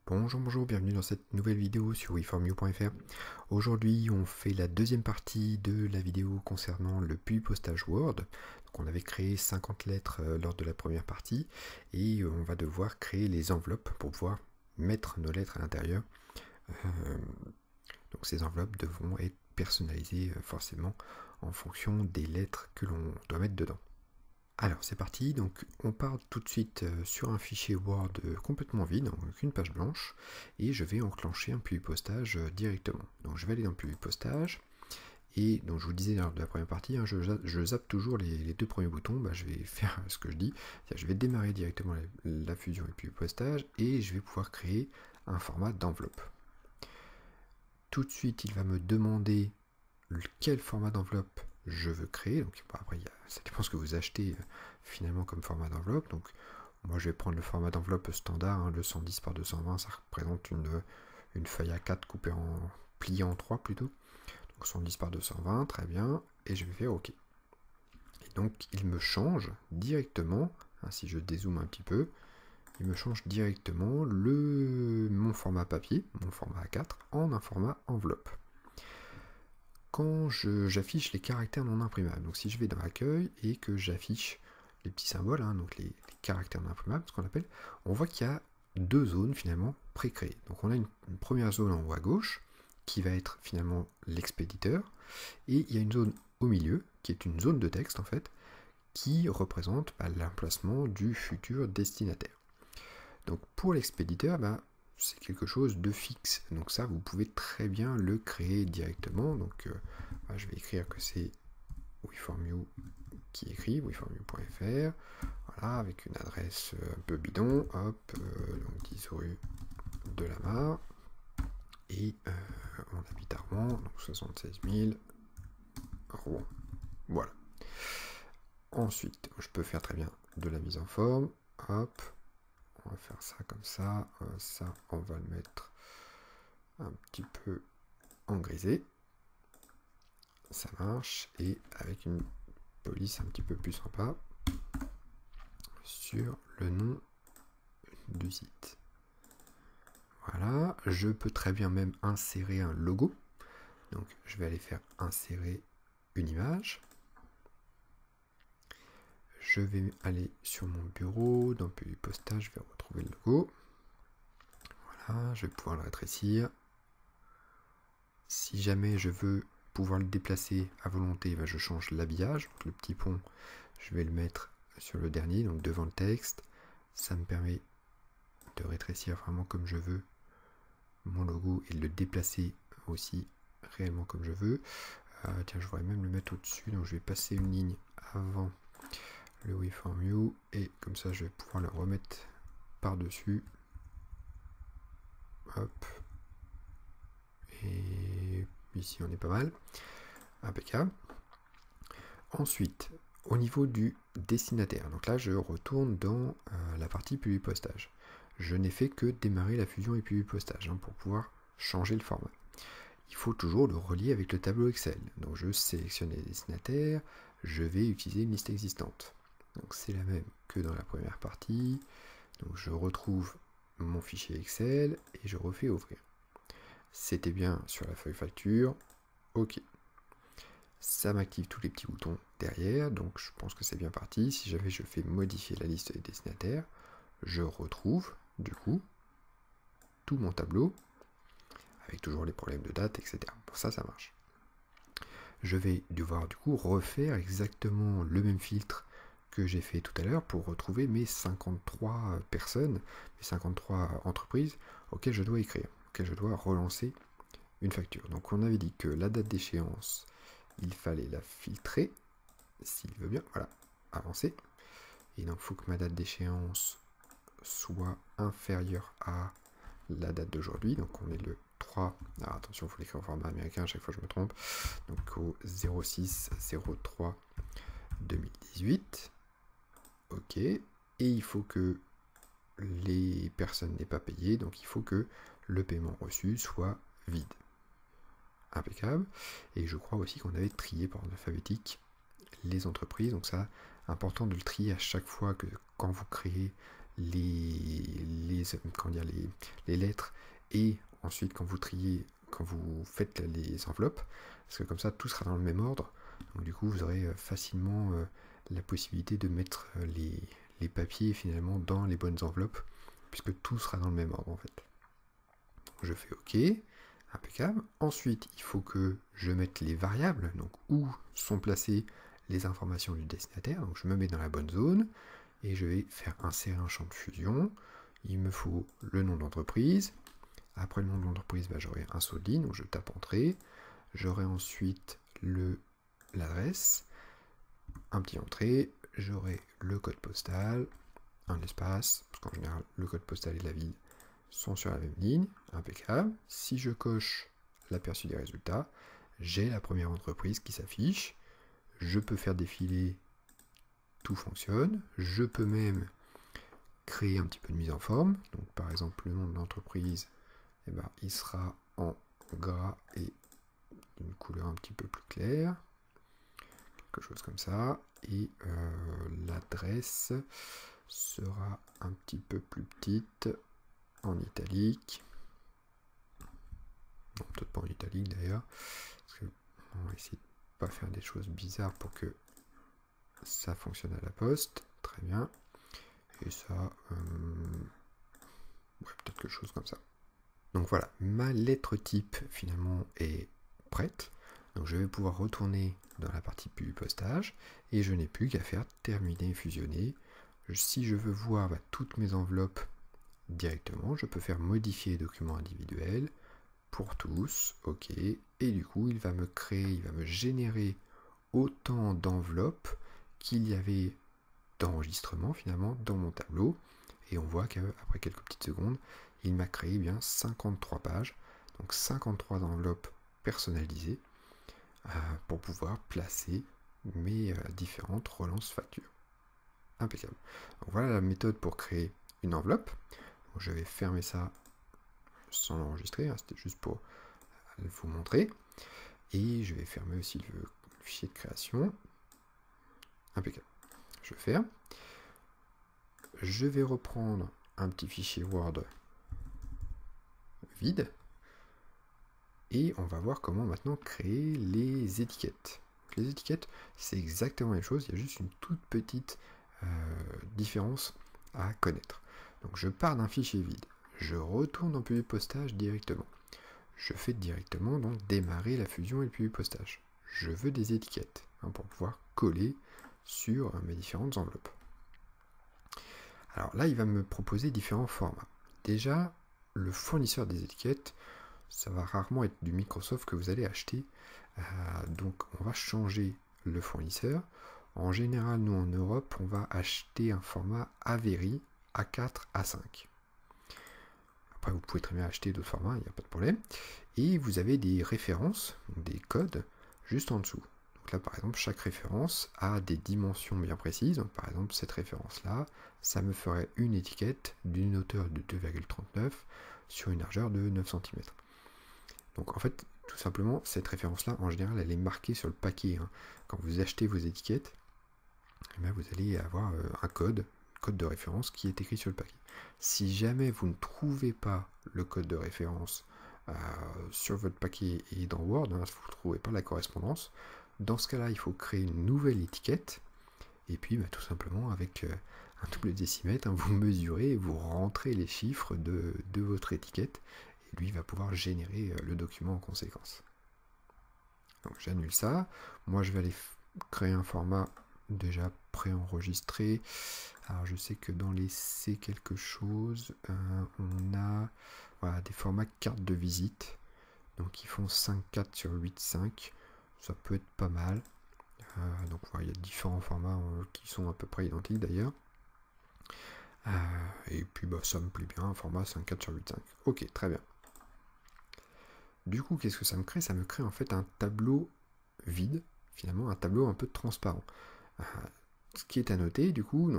Bonjour, bienvenue dans cette nouvelle vidéo sur weformyou.fr. Aujourd'hui, on fait la deuxième partie de la vidéo concernant le publipostage Word. Donc, on avait créé 50 lettres lors de la première partie et on va devoir créer les enveloppes pour pouvoir mettre nos lettres à l'intérieur. Donc ces enveloppes devront être personnalisées forcément en fonction des lettres que l'on doit mettre dedans. Alors c'est parti, donc on part tout de suite sur un fichier Word complètement vide, donc une page blanche, et je vais enclencher un publipostage directement. Donc je vais aller dans le publipostage, et donc je vous disais lors de la première partie, hein, je zappe toujours les deux premiers boutons, je vais faire ce que je dis, je vais démarrer directement la fusion et le publipostage, et je vais pouvoir créer un format d'enveloppe. Tout de suite il va me demander quel format d'enveloppe je veux créer. Donc après ça dépend ce que vous achetez finalement comme format d'enveloppe. Donc moi je vais prendre le format d'enveloppe standard, hein, le 110 par 220, ça représente une feuille A4 coupée en pliée en 3 plutôt. Donc 110 par 220, très bien, et je vais faire OK. Et donc il me change directement, hein, si je dézoome un petit peu, il me change directement mon format papier, mon format A4, en un format enveloppe. Quand j'affiche les caractères non imprimables, donc si je vais dans Accueil et que j'affiche les petits symboles, hein, donc les caractères non imprimables, ce qu'on appelle, on voit qu'il y a deux zones finalement pré-créées. Donc on a une première zone en haut à gauche qui va être finalement l'expéditeur, et il y a une zone au milieu qui est une zone de texte en fait, qui représente l'emplacement du futur destinataire. Donc pour l'expéditeur, c'est quelque chose de fixe. Donc ça, vous pouvez très bien le créer directement. Donc je vais écrire que c'est weformyou qui écrit, weformyou.fr. Voilà, avec une adresse un peu bidon. Hop, donc 10 rue de la Mare. Et on habite à Rouen, donc 76 000 Rouen. Voilà. Ensuite, je peux faire très bien de la mise en forme. Hop. On va faire ça comme ça, on va le mettre un petit peu en grisé, ça marche, et avec une police un petit peu plus sympa sur le nom du site. Voilà, je peux très bien même insérer un logo, donc je vais aller faire insérer une image. Je vais aller sur mon bureau, dans le publipostage, je vais retrouver le logo. Voilà, je vais pouvoir le rétrécir. Si jamais je veux pouvoir le déplacer à volonté, je change l'habillage. Le petit pont, je vais le mettre sur le dernier, donc devant le texte. Ça me permet de rétrécir vraiment comme je veux mon logo et de le déplacer aussi réellement comme je veux. Tiens, je pourrais même le mettre au-dessus, donc je vais passer une ligne avant le weformyou, et comme ça je vais pouvoir le remettre par-dessus. Hop. Et ici on est pas mal. Impeccable. Ensuite, au niveau du destinataire, donc là je retourne dans la partie publipostage. Je n'ai fait que démarrer la fusion et publipostage pour pouvoir changer le format. Il faut toujours le relier avec le tableau Excel. Donc je sélectionne les destinataires, je vais utiliser une liste existante. Donc c'est la même que dans la première partie. Donc je retrouve mon fichier Excel et je refais ouvrir. C'était bien sur la feuille facture. OK. Ça m'active tous les petits boutons derrière, donc je pense que c'est bien parti. Si jamais je fais modifier la liste des destinataires, je retrouve du coup tout mon tableau, avec toujours les problèmes de date, etc. Pour ça, ça marche. Je vais devoir du coup refaire exactement le même filtre que j'ai fait tout à l'heure pour retrouver mes 53 personnes, mes 53 entreprises auxquelles je dois écrire, auxquelles je dois relancer une facture. Donc on avait dit que la date d'échéance, il fallait la filtrer, s'il veut bien, voilà, avancer. Et donc il faut que ma date d'échéance soit inférieure à la date d'aujourd'hui, donc on est le 3, alors attention, il faut l'écrire en format américain, à chaque fois je me trompe, donc au 06-03-2018, ok, et il faut que les personnes n'aient pas payé, donc il faut que le paiement reçu soit vide. Impeccable. Et je crois aussi qu'on avait trié par ordre alphabétique les entreprises, donc ça, important de le trier à chaque fois que quand vous créez comment dire, les lettres, et ensuite quand vous triez, quand vous faites les enveloppes, parce que comme ça tout sera dans le même ordre. Donc du coup vous aurez facilement la possibilité de mettre les papiers finalement dans les bonnes enveloppes, puisque tout sera dans le même ordre en fait. Donc, je fais OK, impeccable. Ensuite il faut que je mette les variables, donc où sont placées les informations du destinataire. Donc je me mets dans la bonne zone et je vais faire insérer un champ de fusion. Il me faut le nom d'entreprise. Après le nom de l'entreprise, j'aurai un saut de ligne, donc je tape entrée. J'aurai ensuite l'adresse, un petit entrée, j'aurai le code postal, un espace, parce qu'en général le code postal et la ville sont sur la même ligne, impeccable. Si je coche l'aperçu des résultats, j'ai la première entreprise qui s'affiche. Je peux faire défiler, tout fonctionne. Je peux même créer un petit peu de mise en forme. Donc par exemple le nom de l'entreprise, il sera en gras et d'une couleur un petit peu plus claire, quelque chose comme ça, et l'adresse sera un petit peu plus petite, en italique, non, peut-être pas en italique d'ailleurs, parce que on va essayer de pas faire des choses bizarres pour que ça fonctionne à la poste. Très bien, et ça ouais, peut-être quelque chose comme ça. Donc voilà, ma lettre type finalement est prête. Donc je vais pouvoir retourner dans la partie postage et je n'ai plus qu'à faire terminer et fusionner. Si je veux voir toutes mes enveloppes directement, je peux faire modifier document individuel pour tous, ok, et du coup il va me créer, il va me générer autant d'enveloppes qu'il y avait d'enregistrements finalement dans mon tableau, et on voit qu'après quelques petites secondes, il m'a créé bien 53 pages, donc 53 enveloppes personnalisées pour pouvoir placer mes différentes relances factures. Impeccable. Donc voilà la méthode pour créer une enveloppe. Donc je vais fermer ça sans l'enregistrer, hein, c'était juste pour vous montrer. Et je vais fermer aussi le fichier de création. Impeccable. Je ferme. Je vais reprendre un petit fichier Word vide. Et on va voir comment maintenant créer les étiquettes. Donc les étiquettes, c'est exactement la même chose, il y a juste une toute petite différence à connaître. Donc je pars d'un fichier vide, je retourne dans PV Postage directement. Je fais directement donc démarrer la fusion et le PV Postage. Je veux des étiquettes pour pouvoir coller sur mes différentes enveloppes. Alors là, il va me proposer différents formats. Déjà, le fournisseur des étiquettes, ça va rarement être du Microsoft que vous allez acheter. Donc on va changer le fournisseur. En général, nous en Europe, on va acheter un format Avery A4, A5. Après, vous pouvez très bien acheter d'autres formats, il n'y a pas de problème. Et vous avez des références, des codes, juste en dessous. Donc là, par exemple, chaque référence a des dimensions bien précises. Donc par exemple, cette référence-là, ça me ferait une étiquette d'une hauteur de 2,39 sur une largeur de 9 cm. Donc en fait, tout simplement, cette référence-là, en général, elle est marquée sur le paquet. Quand vous achetez vos étiquettes, vous allez avoir un code de référence qui est écrit sur le paquet. Si jamais vous ne trouvez pas le code de référence sur votre paquet et dans Word, vous ne trouvez pas la correspondance, dans ce cas-là, il faut créer une nouvelle étiquette, et puis tout simplement avec un double décimètre, vous mesurez et vous rentrez les chiffres de votre étiquette, et lui va pouvoir générer le document en conséquence. Donc j'annule ça. Moi je vais aller créer un format déjà préenregistré. Alors je sais que dans les C quelque chose, on a voilà, des formats carte de visite. Donc ils font 5,4 sur 8,5. Ça peut être pas mal. Donc voilà, il y a différents formats qui sont à peu près identiques d'ailleurs. Et puis ça me plaît bien, un format 5,4 sur 8,5. Ok, très bien. Du coup, qu'est-ce que ça me crée? Ça me crée en fait un tableau vide, finalement un tableau un peu transparent. Ce qui est à noter, du coup,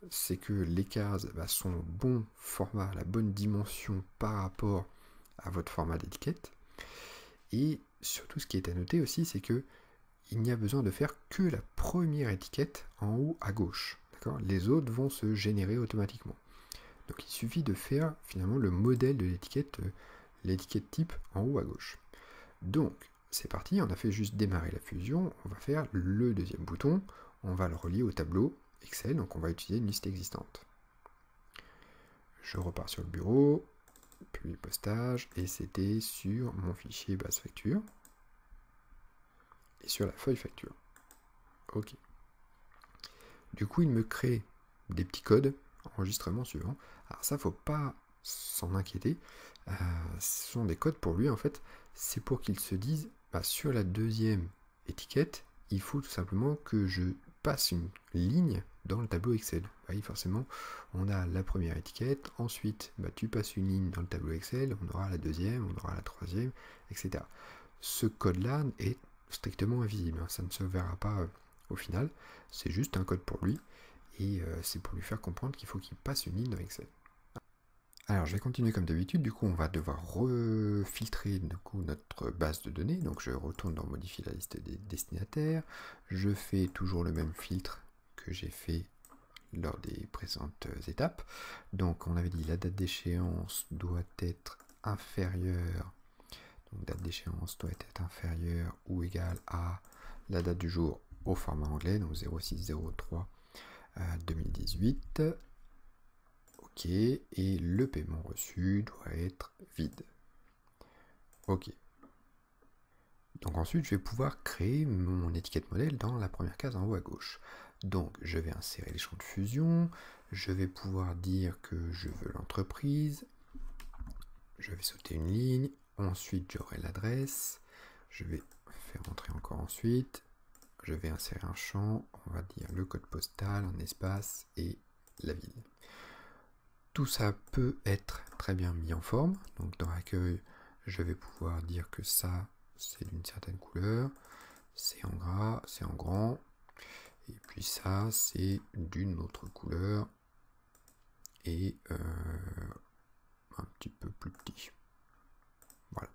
c'est que les cases sont au bon format, la bonne dimension par rapport à votre format d'étiquette. Et surtout, ce qui est à noter aussi, c'est que il n'y a besoin de faire que la première étiquette en haut à gauche. Les autres vont se générer automatiquement. Donc il suffit de faire finalement le modèle de l'étiquette type en haut à gauche. Donc c'est parti, on a fait juste démarrer la fusion, on va faire le deuxième bouton, on va le relier au tableau Excel, donc on va utiliser une liste existante. Je repars sur le bureau, puis postage, et c'était sur mon fichier base facture, et sur la feuille facture. Ok. Du coup, il me crée des petits codes, enregistrement suivant. Alors ça, faut pas s'en inquiéter. Ce sont des codes pour lui, en fait. C'est pour qu'il se dise, sur la deuxième étiquette, il faut tout simplement que je passe une ligne dans le tableau Excel. Vous voyez, forcément, on a la première étiquette, ensuite, tu passes une ligne dans le tableau Excel, on aura la deuxième, on aura la troisième, etc. Ce code-là est strictement invisible, ça ne se verra pas au final, c'est juste un code pour lui, et c'est pour lui faire comprendre qu'il faut qu'il passe une ligne dans Excel. Alors je vais continuer comme d'habitude, du coup on va devoir refiltrer notre base de données, donc je retourne dans modifier la liste des destinataires, je fais toujours le même filtre que j'ai fait lors des précédentes étapes. Donc on avait dit la date d'échéance doit être inférieure, donc date d'échéance doit être inférieure ou égale à la date du jour au format anglais, donc 0603 2018. Ok, et le paiement reçu doit être vide. Ok. Donc ensuite, je vais pouvoir créer mon étiquette modèle dans la première case en haut à gauche. Donc je vais insérer les champs de fusion, je vais pouvoir dire que je veux l'entreprise, je vais sauter une ligne, ensuite j'aurai l'adresse, je vais faire entrer encore ensuite, je vais insérer un champ, on va dire le code postal, un espace et la ville. Tout ça peut être très bien mis en forme, donc dans l'accueil, je vais pouvoir dire que ça, c'est d'une certaine couleur, c'est en gras, c'est en grand, et puis ça, c'est d'une autre couleur, et un petit peu plus petit. Voilà.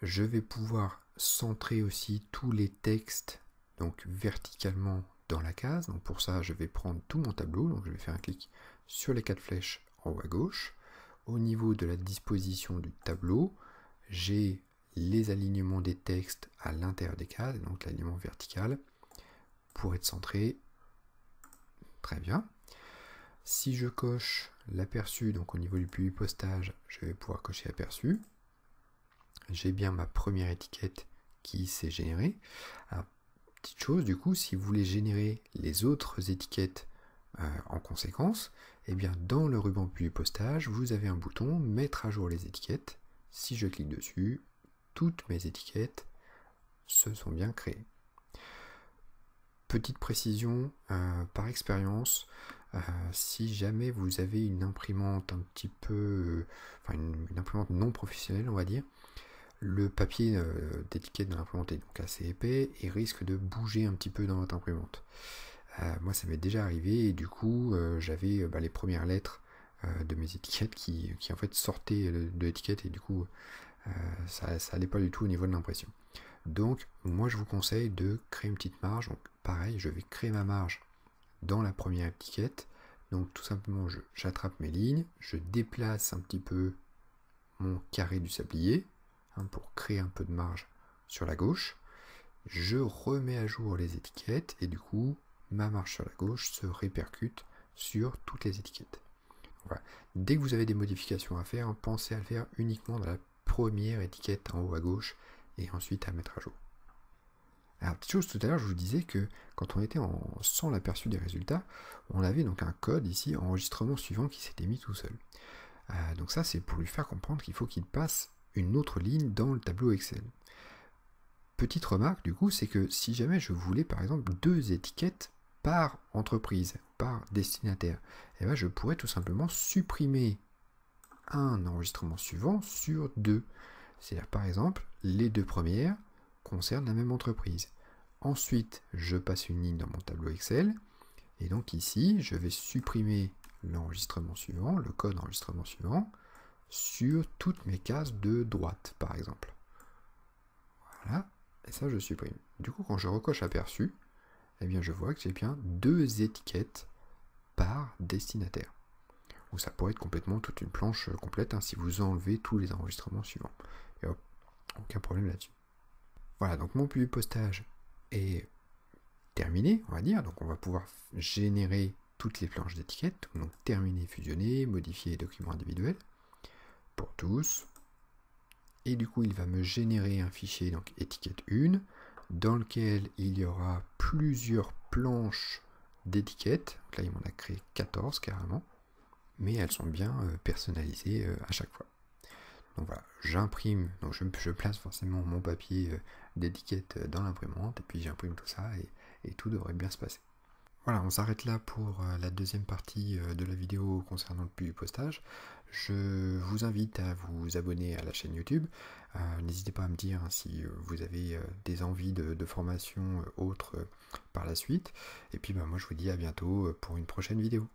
Je vais pouvoir centrer aussi tous les textes, donc verticalement dans la case, donc pour ça, je vais prendre tout mon tableau, donc je vais faire un clic sur les 4 flèches en haut à gauche. Au niveau de la disposition du tableau, j'ai les alignements des textes à l'intérieur des cases, donc l'alignement vertical, pour être centré. Très bien. Si je coche l'aperçu, donc au niveau du public postage, je vais pouvoir cocher aperçu. J'ai bien ma première étiquette qui s'est générée. Alors, petite chose, du coup, si vous voulez générer les autres étiquettes en conséquence, eh bien dans le ruban public postage, vous avez un bouton mettre à jour les étiquettes. Si je clique dessus, toutes mes étiquettes se sont bien créées. Petite précision par expérience, si jamais vous avez une imprimante un petit peu, une imprimante non professionnelle, on va dire, le papier d'étiquette de l'imprimante est donc assez épais et risque de bouger un petit peu dans votre imprimante. Moi ça m'est déjà arrivé et du coup j'avais les premières lettres de mes étiquettes qui en fait sortaient de l'étiquette et du coup ça allait pas du tout au niveau de l'impression. Donc moi je vous conseille de créer une petite marge. Donc pareil, je vais créer ma marge dans la première étiquette. Donc tout simplement j'attrape mes lignes, je déplace un petit peu mon carré du sablier pour créer un peu de marge sur la gauche. Je remets à jour les étiquettes et du coup ma marge sur la gauche se répercute sur toutes les étiquettes. Voilà. Dès que vous avez des modifications à faire, pensez à le faire uniquement dans la première étiquette en haut à gauche et ensuite à mettre à jour. Alors, petite chose, tout à l'heure, je vous disais que quand on était sans l'aperçu des résultats, on avait donc un code ici, enregistrement suivant, qui s'était mis tout seul. Donc ça, c'est pour lui faire comprendre qu'il faut qu'il passe une autre ligne dans le tableau Excel. Petite remarque, du coup, c'est que si jamais je voulais, par exemple, 2 étiquettes par entreprise, par destinataire, eh bien, je pourrais tout simplement supprimer un enregistrement suivant sur 2. C'est-à-dire, par exemple, les 2 premières concernent la même entreprise. Ensuite, je passe une ligne dans mon tableau Excel, et donc ici, je vais supprimer l'enregistrement suivant, le code enregistrement suivant, sur toutes mes cases de droite, par exemple. Voilà, et ça, je supprime. Du coup, quand je recoche aperçu, eh bien, je vois que j'ai bien 2 étiquettes par destinataire. ou ça pourrait être complètement toute une planche complète hein, si vous enlevez tous les enregistrements suivants. Et hop, aucun problème là-dessus. Voilà, donc mon postage est terminé, on va dire. Donc on va pouvoir générer toutes les planches d'étiquettes. Donc terminer, fusionner, modifier les documents individuels pour tous. Et du coup, il va me générer un fichier, donc étiquette 1, dans lequel il y aura plusieurs planches d'étiquettes. Là, il m'en a créé 14 carrément, mais elles sont bien personnalisées à chaque fois. Donc voilà, j'imprime, donc je place forcément mon papier d'étiquette dans l'imprimante, et puis j'imprime tout ça, et tout devrait bien se passer. Voilà, on s'arrête là pour la deuxième partie de la vidéo concernant le puits du postage. Je vous invite à vous abonner à la chaîne YouTube. N'hésitez pas à me dire si vous avez des envies de formation autres par la suite. Et puis moi je vous dis à bientôt pour une prochaine vidéo.